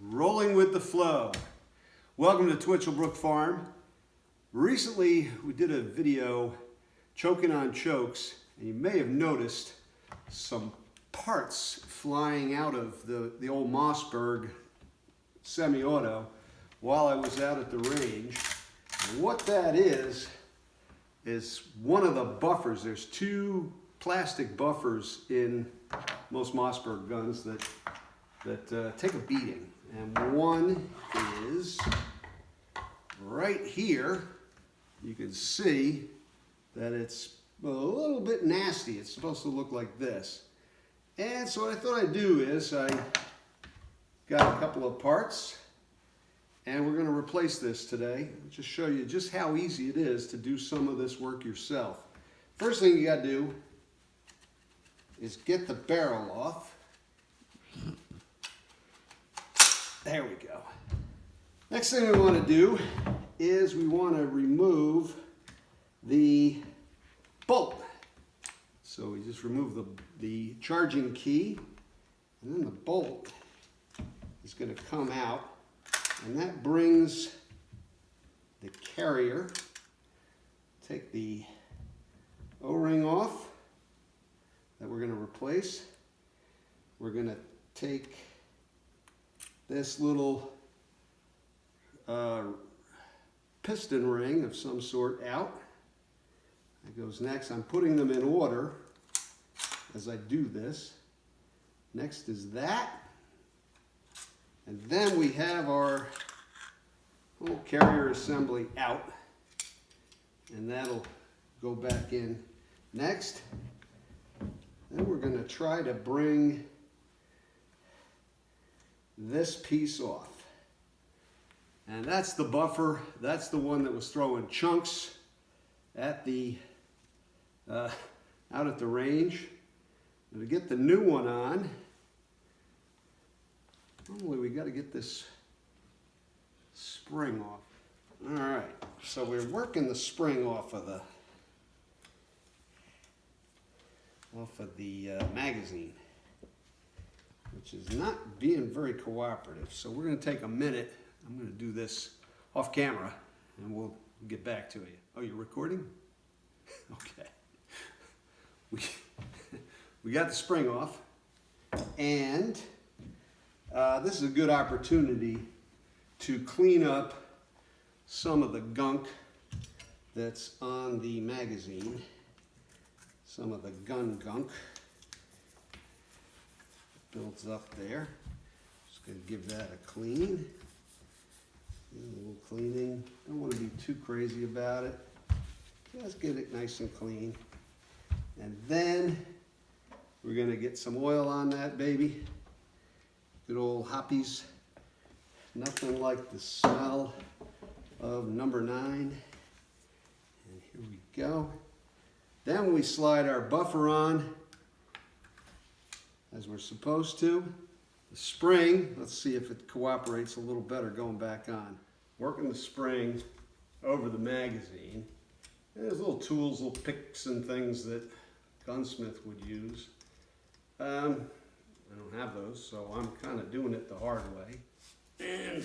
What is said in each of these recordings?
Rolling with the flow. Welcome to Twitchell Brook Farm. Recently we did a video choking on chokes, and you may have noticed some parts flying out of the old Mossberg semi-auto while I was out at the range. And what that is one of the buffers. There's two plastic buffers in most Mossberg guns that take a beating. And one is right here. You can see that it's a little bit nasty. It's supposed to look like this. And so what I thought I'd do is I got a couple of parts, and we're going to replace this today. I'll just show you just how easy it is to do some of this work yourself. First thing you got to do is get the barrel off. There we go. Next thing we want to do is we want to remove the bolt. So we just remove the charging key, and then the bolt is going to come out, and that brings the carrier. Take the O-ring off that we're going to replace. We're going to take this little piston ring of some sort out. That goes next. I'm putting them in order as I do this. Next is that. And then we have our whole carrier assembly out, and that'll go back in next. Then we're going to try to bring this piece off. And that's the buffer. That's the one that was throwing chunks at the out at the range. And to get the new one on, normally we got to get this spring off. All right, so we're working the spring off of the magazine, which is not being very cooperative. So we're going to take a minute. I'm going to do this off camera, and we'll get back to you. Oh, you're recording? Okay. We got the spring off, and this is a good opportunity to clean up some of the gunk that's on the magazine, some of the gun gunk. Builds up there. Just going to give that a clean. A little cleaning. Don't want to be too crazy about it. Just get it nice and clean. And then we're going to get some oil on that baby. Good old Hoppe's. Nothing like the smell of number 9. And here we go. Then we slide our buffer on as we're supposed to. The spring, let's see if it cooperates a little better going back on. Working the spring over the magazine. And there's little tools, little picks and things that gunsmith would use. I don't have those, so I'm kind of doing it the hard way. And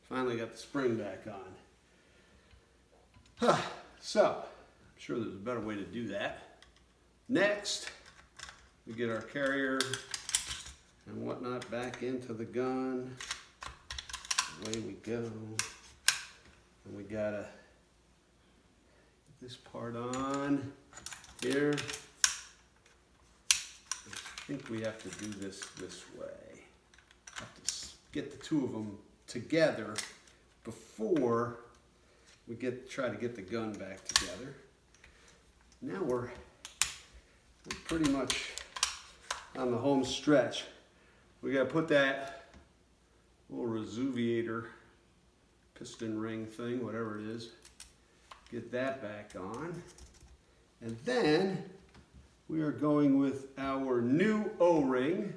finally got the spring back on. So, I'm sure there's a better way to do that. Next, we get our carrier and whatnot back into the gun. Away we go. And we gotta get this part on here. I think we have to do this way. Have to get the two of them together before we try to get the gun back together. Now we're pretty much on the home stretch. We got to put that little resuviator piston ring thing, whatever it is, get that back on. And then we are going with our new O-ring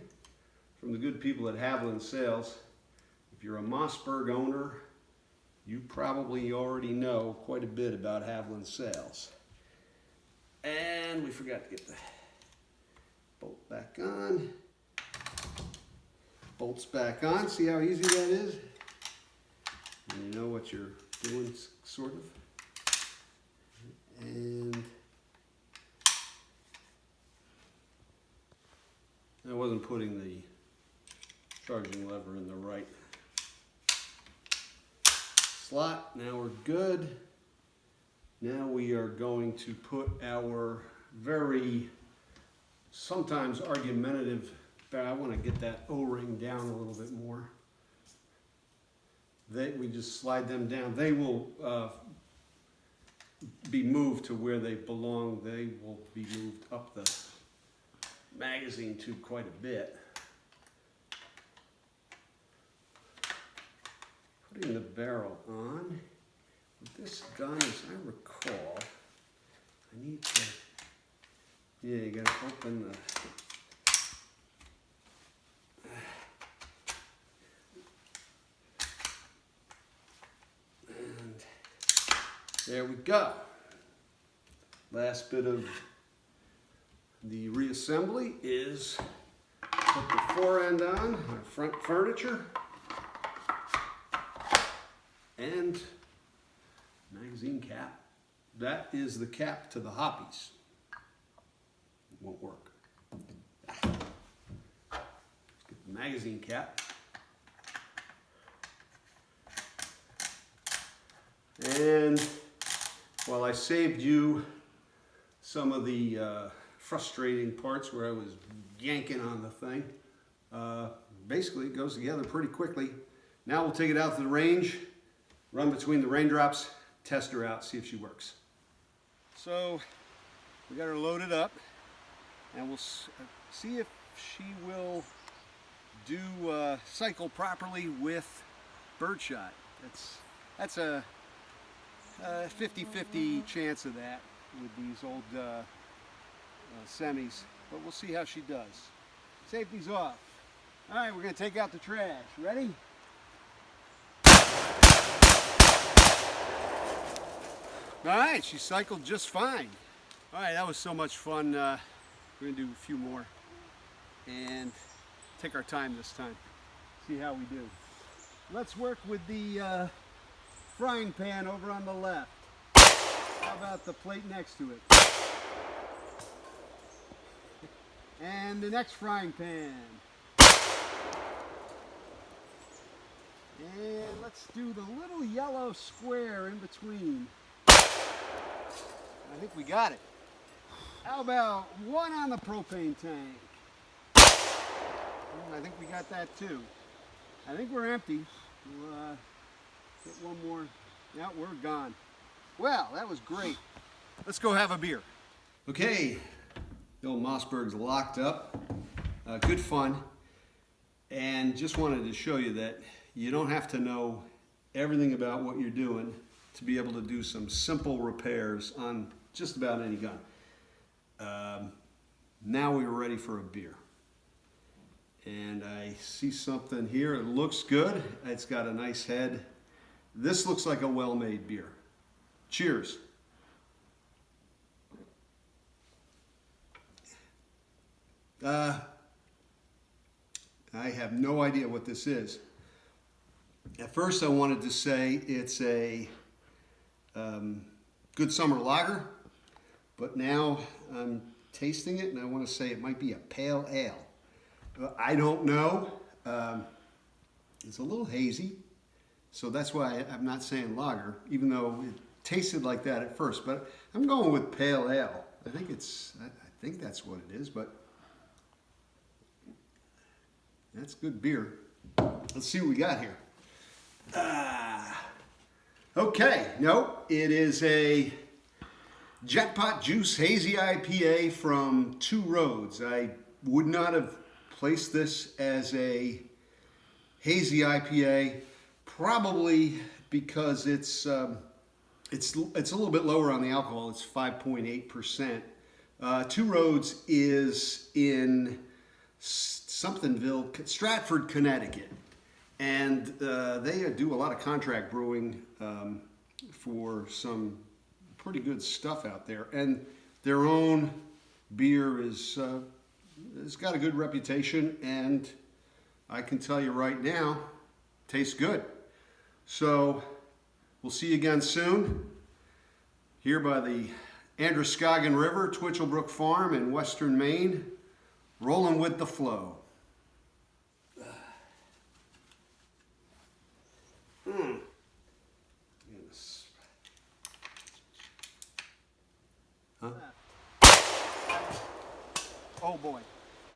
from the good people at Havlin Sales. If you're a Mossberg owner, you probably already know quite a bit about Havlin Sales. And we forgot to get the bolt back on. bolts back on. See how easy that is? And you know what you're doing, sort of. And I wasn't putting the charging lever in the right slot. Now we're good. Now we are going to put our very sometimes argumentative, but I want to get that O-ring down a little bit more. We just slide them down. They will be moved to where they belong. They will be moved up the magazine tube quite a bit. Putting the barrel on. With this gun, as I recall, I need to, yeah, you gotta open the, and there we go. Last bit of the reassembly is put the fore end on, our front furniture, and magazine cap. That is the cap to the Hoppies. It won't work. Let's get the magazine cap. And while I saved you some of the frustrating parts where I was yanking on the thing, basically it goes together pretty quickly. Now we'll take it out to the range, run between the raindrops, test her out, see if she works. So we got her loaded up, and we'll see if she will do cycle properly with birdshot. That's a 50-50 chance of that with these old semis, but we'll see how she does. Safety's off. All right, we're gonna take out the trash. Ready? All right, she cycled just fine. All right, that was so much fun. We're gonna do a few more and take our time this time. See how we do. Let's work with the frying pan over on the left. How about the plate next to it? And the next frying pan. And let's do the little yellow square in between. I think we got it. How about one on the propane tank? I think we got that too. I think we're empty. We'll get one more. Yeah, we're gone. Well, that was great. Let's go have a beer. Okay, the old Mossberg's locked up. Good fun. And just wanted to show you that you don't have to know everything about what you're doing to be able to do some simple repairs on just about any gun. Now we're ready for a beer. And I see something here. It looks good. It's got a nice head. This looks like a well-made beer. Cheers. I have no idea what this is. At first I wanted to say it's a good summer lager, but now I'm tasting it and I want to say it might be a pale ale. I don't know. It's a little hazy, so that's why I'm not saying lager, even though it tasted like that at first. But I'm going with pale ale. I think that's what it is, but that's good beer. Let's see what we got here. Okay, no, it is a Jackpot Juice Hazy IPA from Two Roads. I would not have placed this as a hazy IPA, probably because it's a little bit lower on the alcohol. It's 5.8%. Two Roads is in Stratford, Connecticut. And they do a lot of contract brewing for some pretty good stuff out there. And their own beer has got a good reputation, and I can tell you right now, tastes good. So we'll see you again soon here by the Androscoggin River, Twitchell Brook Farm in western Maine, rolling with the flow. Oh boy.